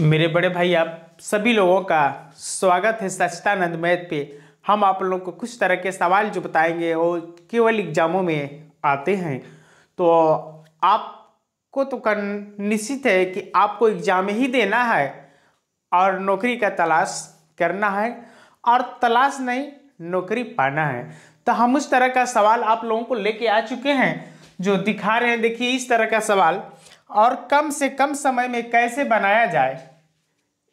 मेरे बड़े भाई आप सभी लोगों का स्वागत है सच्चिदानंद मैथ पे। हम आप लोगों को कुछ तरह के सवाल जो बताएंगे वो केवल एग्जामों में आते हैं। तो आपको तो निश्चित है कि आपको एग्जाम ही देना है और नौकरी का तलाश करना है और तलाश नहीं नौकरी पाना है। तो हम उस तरह का सवाल आप लोगों को लेके आ चुके हैं जो दिखा रहे हैं। देखिए इस तरह का सवाल और कम से कम समय में कैसे बनाया जाए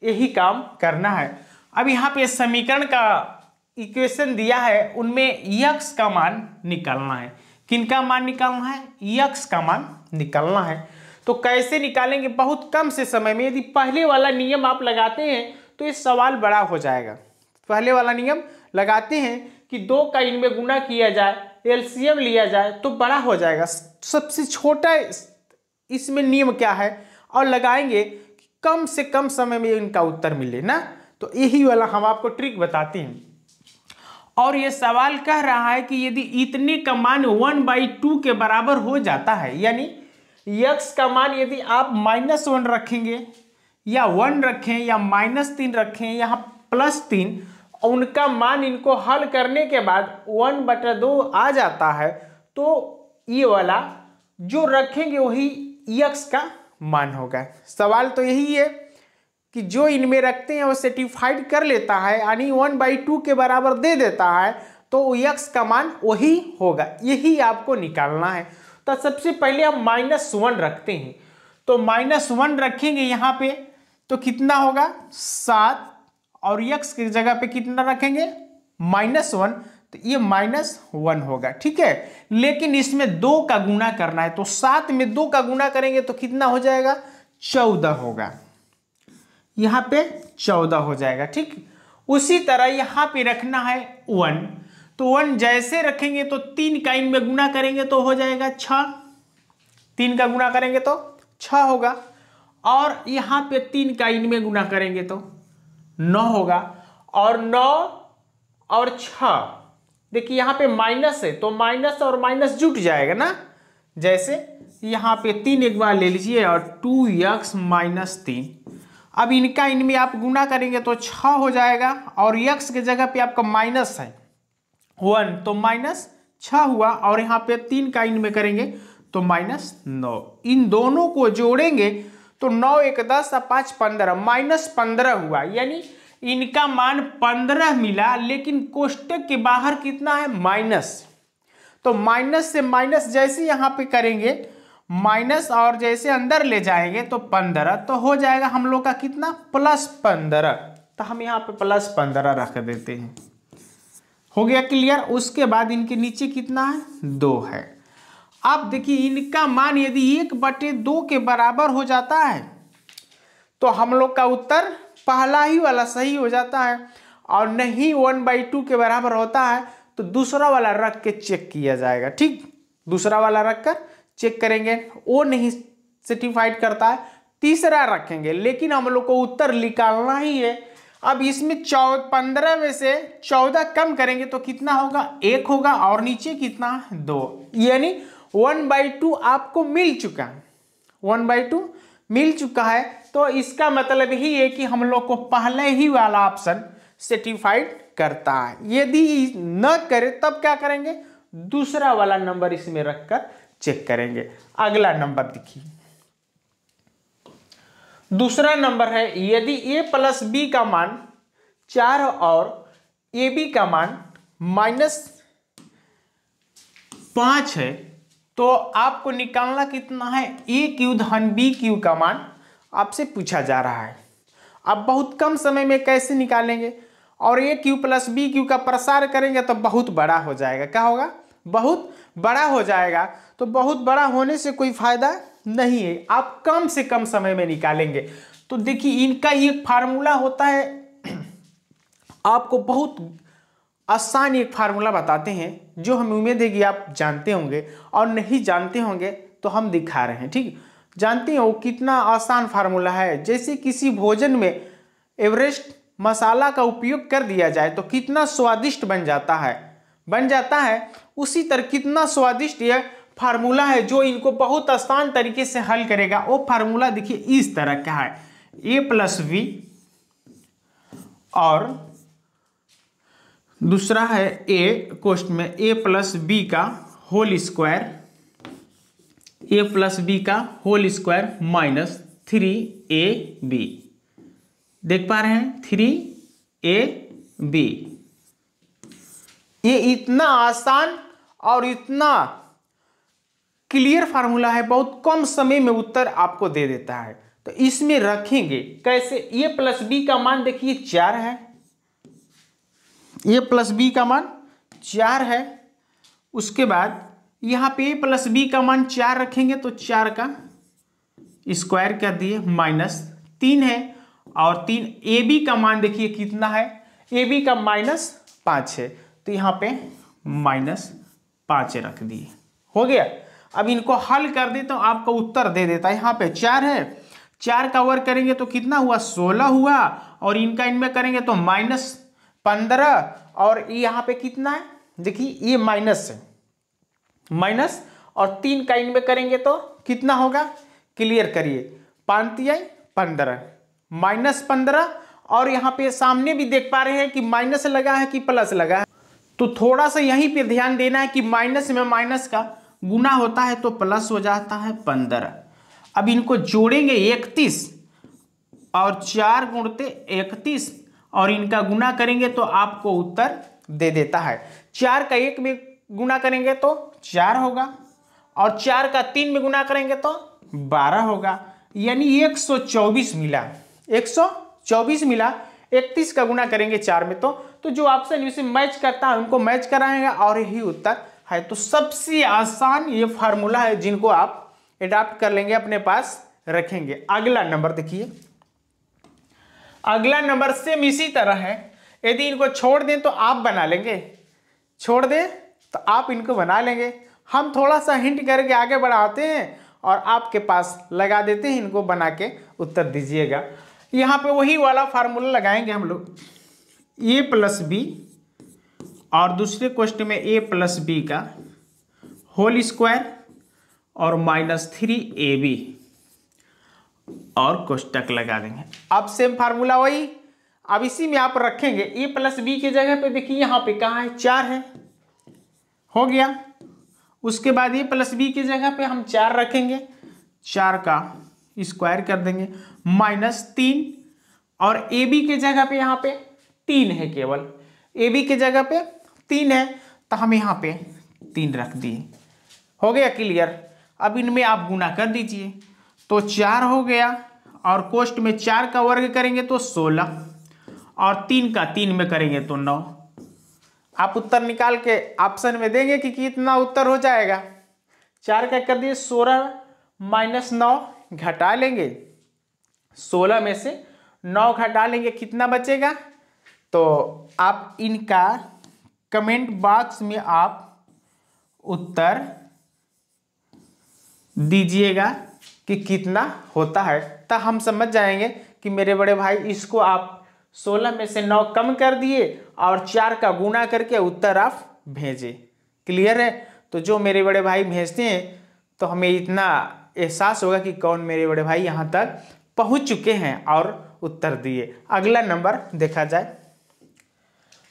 यही काम करना है। अब यहाँ पे समीकरण का इक्वेशन दिया है, उनमें यक्स का मान निकालना है। किनका मान निकालना है? यक्स का मान निकालना है। तो कैसे निकालेंगे? बहुत कम से समय में। यदि पहले वाला नियम आप लगाते हैं तो ये सवाल बड़ा हो जाएगा। पहले वाला नियम लगाते हैं कि दो का इनमें गुना किया जाए, एलसीएम लिया जाए तो बड़ा हो जाएगा। सबसे छोटा इसमें नियम क्या है और लगाएंगे कि कम से कम समय में इनका उत्तर मिले ना। तो यही वाला हम आपको ट्रिक बताते हैं। और ये सवाल कह रहा है कि यदि इतने का मान 1/2 के बराबर हो जाता है, यानी यक्स का मान यदि आप -1 रखेंगे या 1 रखें या -3 रखें या +3, उनका मान इनको हल करने के बाद 1/2 आ जाता है, तो ये वाला जो रखेंगे वही यक्स का मान होगा। सवाल तो यही है कि जो इनमें रखते हैं वो सेटिफाइड कर लेता है, यानी 1/2 के बराबर दे देता है, तो यक्स का मान वही होगा। यही आपको निकालना है। तो सबसे पहले हम -1 रखते हैं। तो -1 रखेंगे यहाँ पे तो कितना होगा? 7, और यक्स की जगह पे कितना रखेंगे? -1, तो ये -1 होगा। ठीक है, लेकिन इसमें 2 का गुना करना है। तो 7 में 2 का गुना करेंगे तो कितना हो जाएगा? 14 होगा। यहाँ पे 14 हो जाएगा। ठीक, उसी तरह यहाँ पे रखना है 1। तो 1 जैसे रखेंगे तो 3 का इनमें गुना करेंगे तो हो जाएगा 6। 3 का गुना करेंगे तो 6 होगा। और यहाँ पे 3 का इनमें गुना करेंगे तो 9 होगा। और 9 और 6, देखिए यहाँ पे माइनस है तो माइनस और माइनस जुट जाएगा ना। जैसे यहाँ पे 3 एक बार ले लीजिए और 2x - 3। अब इनका इनमें आप गुना करेंगे तो 6 हो जाएगा, और यक्स के जगह पे आपका माइनस है 1 तो -6 हुआ, और यहाँ पे 3 का इनमें करेंगे तो -9। इन दोनों को जोड़ेंगे तो 9 1 10 और 5 15, -15 हुआ। यानी इनका मान 15 मिला, लेकिन कोष्टक के बाहर कितना है? माइनस। तो माइनस से माइनस जैसे यहाँ पे करेंगे माइनस, और जैसे अंदर ले जाएंगे तो 15, तो हो जाएगा हम लोग का कितना? +15। तो हम यहाँ पे +15 रख देते हैं। हो गया क्लियर? उसके बाद इनके नीचे कितना है? 2 है। अब देखिए इनका मान यदि 1/2 के बराबर हो जाता है तो हम लोग का उत्तर पहला ही वाला सही हो जाता है, और नहीं 1/2 के बराबर होता है तो दूसरा वाला रख के चेक किया जाएगा। ठीक, दूसरा वाला रख कर चेक करेंगे, वो नहीं सर्टिफाइड करता है, तीसरा रखेंगे। लेकिन हम लोग को उत्तर निकालना ही है। अब इसमें 15 में से 14 कम करेंगे तो कितना होगा? 1 होगा, और नीचे कितना? 2। यानी 1/2 आपको मिल चुका है। 1/2 मिल चुका है। तो इसका मतलब ही है कि हम लोग को पहले ही वाला ऑप्शन सर्टिफाइड करता है। यदि न करे तब क्या करेंगे? दूसरा वाला नंबर इसमें रखकर चेक करेंगे। अगला नंबर देखिए, दूसरा नंबर है यदि a + b का मान 4 और ab का मान -5 है, तो आपको निकालना कितना है? a³ - b³ का मान आपसे पूछा जा रहा है। अब बहुत कम समय में कैसे निकालेंगे? और a³ + b³ का प्रसार करेंगे तो बहुत बड़ा हो जाएगा। क्या होगा? बहुत बड़ा हो जाएगा। तो बहुत बड़ा होने से कोई फायदा नहीं है, आप कम से कम समय में निकालेंगे। तो देखिए इनका एक फार्मूला होता है, आपको बहुत आसान एक फार्मूला बताते हैं जो हम उम्मीद है कि आप जानते होंगे, और नहीं जानते होंगे तो हम दिखा रहे हैं। ठीक, जानते हो कितना आसान फार्मूला है? जैसे किसी भोजन में एवरेस्ट मसाला का उपयोग कर दिया जाए तो कितना स्वादिष्ट बन जाता है। उसी तरह कितना स्वादिष्ट यह फार्मूला है जो इनको बहुत आसान तरीके से हल करेगा। वो फार्मूला देखिए इस तरह का है। ए प्लस बी और दूसरा है ए कोष्ट में ए प्लस बी का होल स्क्वायर, ए प्लस बी का होल स्क्वायर माइनस 3ab। देख पा रहे हैं 3ab। ये इतना आसान और इतना क्लियर फार्मूला है, बहुत कम समय में उत्तर आपको दे देता है। तो इसमें रखेंगे कैसे, ए प्लस बी का मान देखिए 4 है, ए प्लस बी का मान 4 है। उसके बाद यहाँ पे ए प्लस बी का मान 4 रखेंगे तो 4 का स्क्वायर कर दिए माइनस 3 है, और 3 ए बी का मान देखिए कितना है, ए बी का -5 है, तो यहाँ पे -5 रख दिए, हो गया। अब इनको हल कर दे तो आपको उत्तर दे देता है। यहाँ पे 4 है, 4 का वर्ग करेंगे तो कितना हुआ 16 हुआ, और इनका इनमें करेंगे तो -15, और यहाँ पे कितना है देखिए ये माइनस है, माइनस, और 3 का इनमें करेंगे तो कितना होगा, क्लियर करिए, 5×3 = 15, -15, और यहाँ पे सामने भी देख पा रहे हैं कि माइनस लगा है कि प्लस लगा है, तो थोड़ा सा यहीं पे ध्यान देना है कि माइनस में माइनस का गुना होता है तो प्लस हो जाता है 15। अब इनको जोड़ेंगे 31 और 4 गुणते 31, और इनका गुना करेंगे तो आपको उत्तर दे देता है। 4 का 1 में गुना करेंगे तो 4 होगा, और 4 का 3 में गुना करेंगे तो 12 होगा, यानी 124 मिला, 124 मिला। 31 का गुना करेंगे 4 में तो जो ऑप्शन इसे मैच करता है उनको मैच कराएंगे, और यही उत्तर है। तो सबसे आसान ये फार्मूला है जिनको आप एडाप्ट कर लेंगे, अपने पास रखेंगे। अगला नंबर देखिए, अगला नंबर सेम इसी तरह है। यदि इनको छोड़ दें तो आप बना लेंगे, छोड़ दें तो आप इनको बना लेंगे। हम थोड़ा सा हिंट करके आगे बढ़ाते हैं और आपके पास लगा देते हैं, इनको बना के उत्तर दीजिएगा। यहाँ पे वही वाला फार्मूला लगाएंगे हम लोग, ए प्लस बी और दूसरे क्वेश्चन में ए प्लस बी का होल स्क्वायर और -3ab, और कोष्टक लगा देंगे। अब सेम फार्मूला वही, अब इसी में आप रखेंगे ए प्लस बी की जगह पे देखिए यहाँ पे कहाँ है 4 है, हो गया। उसके बाद ए प्लस बी की जगह पे हम 4 रखेंगे, 4 का स्क्वायर कर देंगे -3, और ए बी की जगह पे यहाँ पे 3 है, केवल ए बी की जगह पे 3 है, तो हम यहाँ पे 3 रख दिए, हो गया क्लियर। अब इनमें आप गुना कर दीजिए तो 4 हो गया, और कोष्ट में 4 का वर्ग करेंगे तो 16, और 3 का 3 में करेंगे तो 9। आप उत्तर निकाल के ऑप्शन में देंगे कि कितना उत्तर हो जाएगा। 4 का कर दिए 16 -9 घटा लेंगे, 16 में से 9 घटा लेंगे, कितना बचेगा। तो आप इनका कमेंट बॉक्स में आप उत्तर दीजिएगा कि कितना होता है, तब हम समझ जाएंगे कि मेरे बड़े भाई इसको आप 16 में से 9 कम कर दिए और 4 का गुना करके उत्तर आप भेजें। क्लियर है। तो जो मेरे बड़े भाई भेजते हैं तो हमें इतना एहसास होगा कि कौन मेरे बड़े भाई यहाँ तक पहुँच चुके हैं और उत्तर दिए। अगला नंबर देखा जाए।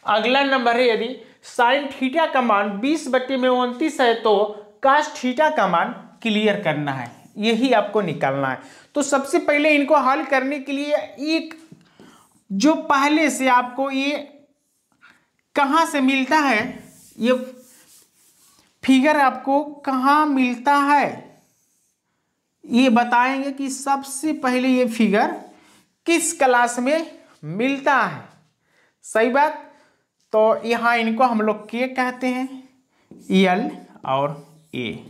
अगला नंबर है, यदि साइन थीटा का मान 20/29 है तो कास थीटा का मान क्लियर करना है, यही आपको निकालना है। तो सबसे पहले इनको हल करने के लिए एक जो पहले से आपको ये कहाँ से मिलता है, ये फिगर आपको कहाँ मिलता है ये बताएंगे कि सबसे पहले ये फिगर किस क्लास में मिलता है। सही बात। तो यहाँ इनको हम लोग के कहते हैं, एल और ए,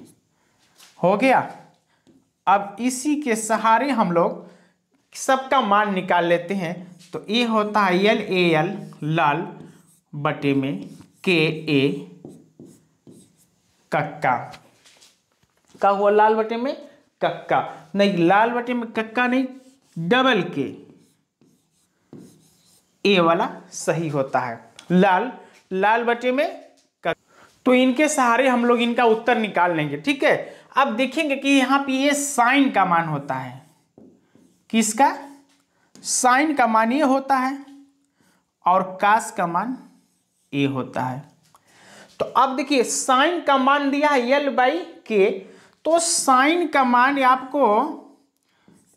हो गया। अब इसी के सहारे हम लोग सबका मान निकाल लेते हैं। तो ए होता है एल ए एल लाल बटे में के ए कक्का का हुआ, लाल बटे में कक्का नहीं, लाल बटे में कक्का नहीं, डबल के ए वाला सही होता है, लाल लाल बटे में कक्का। तो इनके सहारे हम लोग इनका उत्तर निकाल लेंगे। ठीक है। अब देखेंगे कि यहाँ पे ये साइन का मान होता है, किसका, साइन का मान ये होता है और कास का मान ये होता है। तो अब देखिए साइन का मान दिया है यल बाई के, तो साइन का मान आपको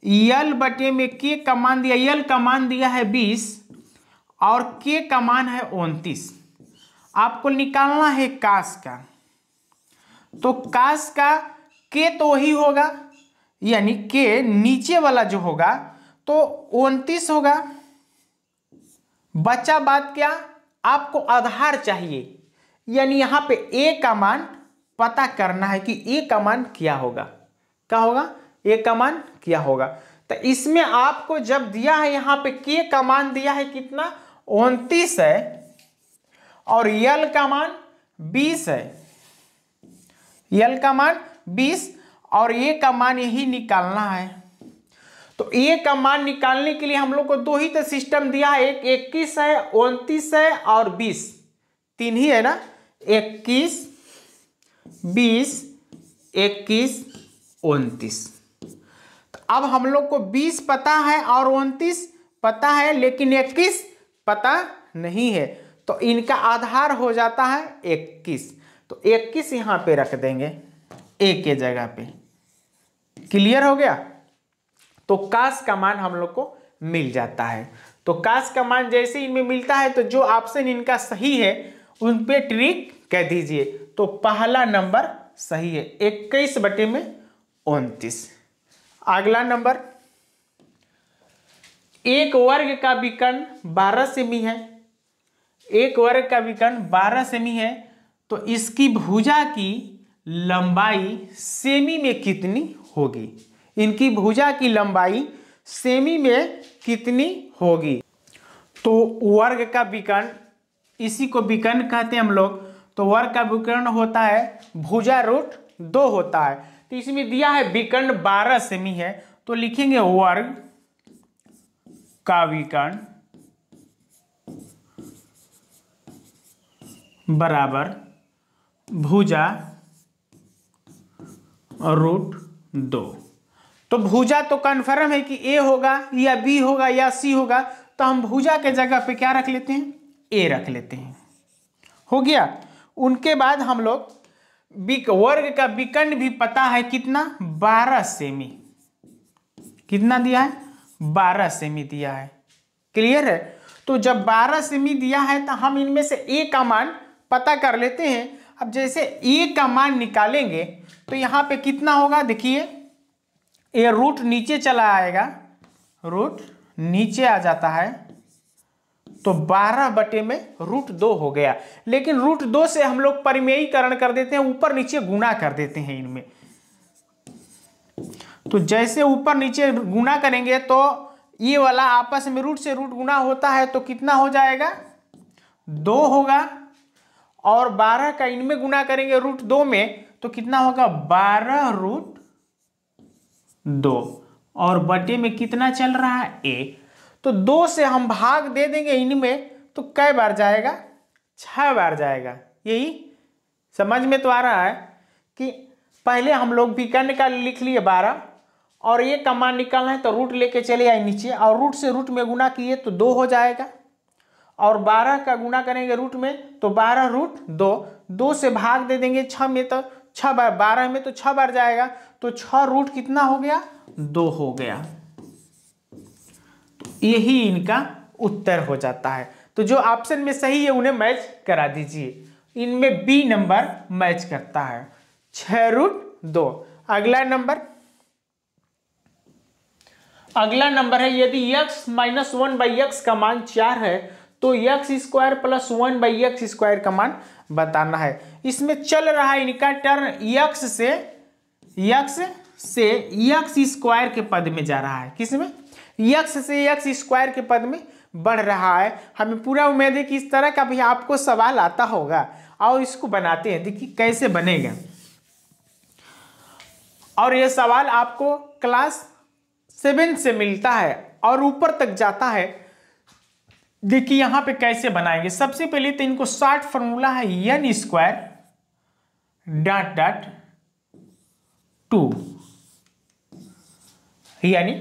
यल बटे में के का मान दिया, यल का मान दिया है 20 और के का मान है 29। आपको निकालना है कास का, तो कास का के तो वही होगा, यानी के नीचे वाला जो होगा तो 29 होगा। बचा बात क्या, आपको आधार चाहिए, यानी यहां पे ए का मान पता करना है कि ए का मान क्या होगा, क्या होगा, ए का मान क्या होगा। तो इसमें आपको जब दिया है यहां पे के का मान दिया है कितना 29 है और यल का मान 20 है, यल का मान 20 और ए का मान यही निकालना है। तो ए का मान निकालने के लिए हम लोग को दो ही तो सिस्टम दिया है, एक 21 है, 29 है और 20, तीन ही है ना, 21, 20, 21, 29। तो अब हम लोग को 20 पता है और 29 पता है, लेकिन 21 पता नहीं है, तो इनका आधार हो जाता है 21। तो 21 यहां पे रख देंगे ए के जगह पे। क्लियर हो गया। तो कास का मान हम लोग को मिल जाता है। तो कास का मान जैसे इनमें मिलता है तो जो ऑप्शन इनका सही है उन पे ट्रिक कह दीजिए। तो पहला नंबर सही है 21 बटे में 29। अगला नंबर, एक वर्ग का विकर्ण 12 सेमी है, एक वर्ग का विकर्ण 12 सेमी है, तो इसकी भुजा की लंबाई सेमी में कितनी होगी, इनकी भुजा की लंबाई सेमी में कितनी होगी। तो वर्ग का विकर्ण, इसी को विकर्ण कहते हैं हम लोग। तो वर्ग का विकर्ण होता है भुजा रूट 2 होता है। तो इसमें दिया है विकर्ण 12 सेमी है, तो लिखेंगे वर्ग का विकर्ण बराबर भुजा रूट 2। तो भुजा तो कन्फर्म है कि ए होगा या बी होगा या सी होगा, तो हम भुजा के जगह पे क्या रख लेते हैं, ए रख लेते हैं। हो गया। उनके बाद हम लोग वर्ग का विकर्ण भी पता है कितना 12 सेमी, कितना दिया है 12 सेमी दिया है। क्लियर है। तो जब 12 सेमी दिया है तो हम इनमें से ए का मान पता कर लेते हैं। अब जैसे ए का मान निकालेंगे तो यहां पे कितना होगा, देखिए ये रूट नीचे चला आएगा, रूट नीचे आ जाता है, तो 12 बटे में रूट 2 हो गया। लेकिन रूट 2 से हम लोग परिमेयीकरण कर देते हैं, ऊपर नीचे गुणा कर देते हैं इनमें। तो जैसे ऊपर नीचे गुणा करेंगे तो ये वाला आपस में रूट से रूट गुणा होता है, तो कितना हो जाएगा 2 होगा। और 12 का इनमें गुणा करेंगे रूट 2 में, तो कितना होगा 12 रूट 2 और बटे में कितना चल रहा है ए। तो 2 से हम भाग दे देंगे इनमें, तो कै बार जाएगा 6 बार जाएगा। यही समझ में तो आ रहा है कि पहले हम लोग विकर्ण का लिख लिए 12 और ये का मान निकालना है, तो रूट लेके चले आए नीचे और रूट से रूट में गुणा किए तो 2 हो जाएगा। और 12 का गुणा करेंगे रूट में तो 12 रूट 2, 2 से भाग दे देंगे 6 में, तो 6 बार, 12 में तो 6 बार जाएगा, तो 6 रूट कितना हो गया 2 हो गया। तो यही इनका उत्तर हो जाता है। तो जो ऑप्शन में सही है उन्हें मैच करा दीजिए। इनमें बी नंबर मैच करता है 6 रूट 2। अगला नंबर है यदि x माइनस 1/x का मान 4 है तो x square plus 1/x square का मान बताना है। इसमें चल रहा है इनका टर्न x से x स्क्वायर के पद में जा रहा है। किसमें, x से x स्क्वायर के पद में बढ़ रहा है। हमें पूरा उम्मीद है कि इस तरह का भी आपको सवाल आता होगा। और इसको बनाते हैं, देखिए कैसे बनेगा। और यह सवाल आपको क्लास 7 से मिलता है और ऊपर तक जाता है। देखिए यहां पे कैसे बनाएंगे। सबसे पहले तो इनको शॉर्ट फॉर्मूला है n स्क्वायर डॉट डॉट 2, यानी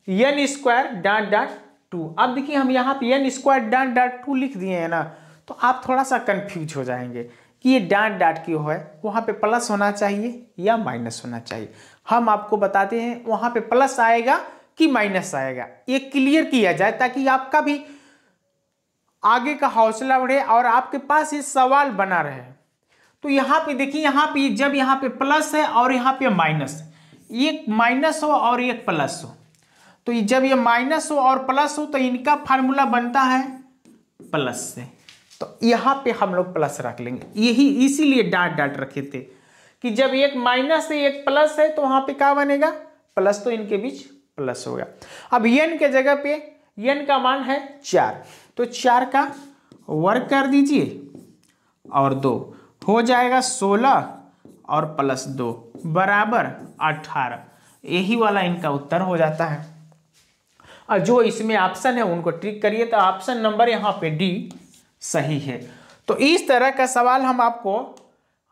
n स्क्वायर डॉट डॉट 2। अब देखिए हम यहाँ पे n स्क्वायर डॉट डॉट 2 लिख दिए हैं ना, तो आप थोड़ा सा कंफ्यूज हो जाएंगे कि ये डॉट डॉट क्यों है, वहाँ पे प्लस होना चाहिए या माइनस होना चाहिए। हम आपको बताते हैं वहाँ पे प्लस आएगा कि माइनस आएगा, ये क्लियर किया जाए ताकि आपका भी आगे का हौसला बढ़े और आपके पास ये सवाल बना रहे। तो यहाँ पे देखिए, यहाँ पे जब यहाँ पे प्लस है और यहाँ पे माइनस, एक माइनस हो और एक प्लस हो, तो जब ये माइनस हो और प्लस हो तो इनका फार्मूला बनता है प्लस से, तो यहाँ पे हम लोग प्लस रख लेंगे। यही इसीलिए डॉट डॉट रखे थे कि जब एक माइनस है एक प्लस है तो वहाँ पे क्या बनेगा, प्लस, तो इनके बीच प्लस होगा। अब n के जगह पे n का मान है 4, तो 4 का वर्ग कर दीजिए और 2 हो जाएगा 16 और प्लस 2 बराबर 18। यही वाला इनका उत्तर हो जाता है। और जो इसमें ऑप्शन है उनको ट्रिक करिए, तो ऑप्शन नंबर यहाँ पे डी सही है। तो इस तरह का सवाल हम आपको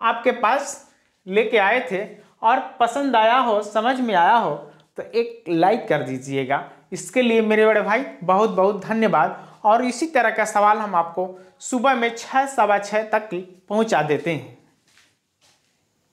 आपके पास लेके आए थे, और पसंद आया हो, समझ में आया हो तो एक लाइक कर दीजिएगा। इसके लिए मेरे बड़े भाई बहुत बहुत धन्यवाद। और इसी तरह का सवाल हम आपको सुबह में 6 सवा 6 तक पहुंचा देते हैं।